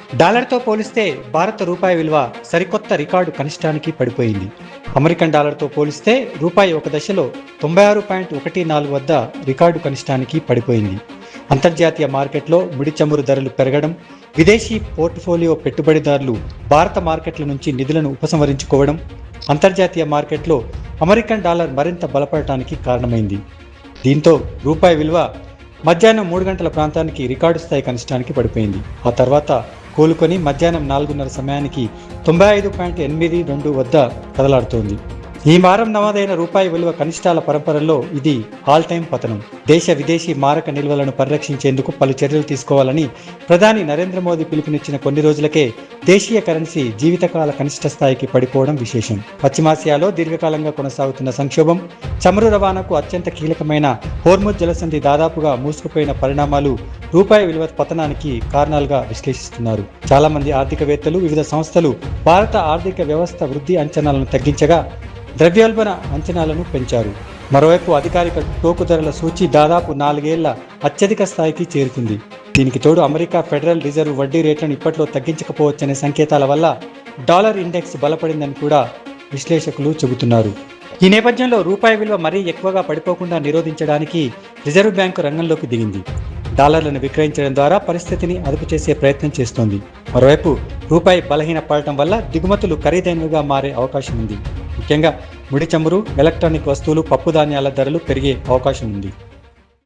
డాలర్తో పోలిస్తే భారత రూపాయి విలువ సరికొత్త రికార్డు కనిష్టానికి పడిపోయింది. అమెరికన్ డాలర్తో పోలిస్తే రూపాయి ఒక దశలో 96.14 వద్ద రికార్డు కనిష్టానికి పడిపోయింది. అంతర్జాతీయ మార్కెట్లో ముడి చమురు ధరలు పెరగడం, విదేశీ పోర్ట్ఫోలియో పెట్టుబడిదారులు భారత మార్కెట్ల నుంచి నిధులను ఉపసంహరించుకోవడం, అంతర్జాతీయ మార్కెట్లో అమెరికన్ డాలర్ మరింత బలపడటానికి కారణమైంది. దీంతో రూపాయి విలువ మధ్యాహ్నం 3 గంటల ప్రాంతానికి రికార్డు స్థాయి కనిష్టానికి పడిపోయింది. ఆ తర్వాత కోలుకొని మధ్యాహ్నం 4:30 సమయానికి 95.82 వద్ద కదలాడుతోంది. ఈ వారం నమోదైన రూపాయి విలువ కనిష్టాల పరంపరలో ఇది ఆల్ టైమ్ పతనం. దేశ విదేశీ మారక నిల్వలను పరిరక్షించేందుకు పలు చర్యలు తీసుకోవాలని ప్రధాని నరేంద్ర మోదీ పిలుపునిచ్చిన కొన్ని రోజులకే దేశీయ కరెన్సీ జీవితకాల కనిష్ట స్థాయికి పడిపోవడం విశేషం. పశ్చిమాసియాలో దీర్ఘకాలంగా కొనసాగుతున్న సంక్షోభం, చమురు రవాణాకు అత్యంత కీలకమైన హోర్ముజ్ జలసంధి దాదాపుగా మూసుకుపోయిన పరిణామాలు రూపాయి విలువ పతనానికి కారణాలుగా విశ్లేషిస్తున్నారు. చాలా మంది ఆర్థికవేత్తలు, వివిధ సంస్థలు భారత ఆర్థిక వ్యవస్థ వృద్ధి అంచనాలను తగ్గించగా ద్రవ్యోల్బణ అంచనాలను పెంచారు. మరోవైపు అధికారిక టోకు ధరల సూచీ దాదాపు 4 ఏళ్ల అత్యధిక స్థాయికి చేరుకుంది. దీనికి తోడు అమెరికా ఫెడరల్ రిజర్వ్ వడ్డీ రేట్లను ఇప్పట్లో తగ్గించకపోవచ్చనే సంకేతాల వల్ల డాలర్ ఇండెక్స్ బలపడిందని కూడా విశ్లేషకులు చెబుతున్నారు. ఈ నేపథ్యంలో రూపాయి విలువ మరీ ఎక్కువగా పడిపోకుండా నిరోధించడానికి రిజర్వ్ బ్యాంకు రంగంలోకి దిగింది. డాలర్లను విక్రయించడం ద్వారా పరిస్థితిని అదుపు చేసే ప్రయత్నం చేస్తోంది. మరోవైపు రూపాయి బలహీన పడటం వల్ల దిగుమతులు ఖరీదైనవిగా మారే అవకాశం ఉంది. ముఖ్యంగా ముడి చమురు, ఎలక్ట్రానిక్ వస్తువులు, పప్పు ధాన్యాల ధరలు పెరిగే అవకాశం ఉంది.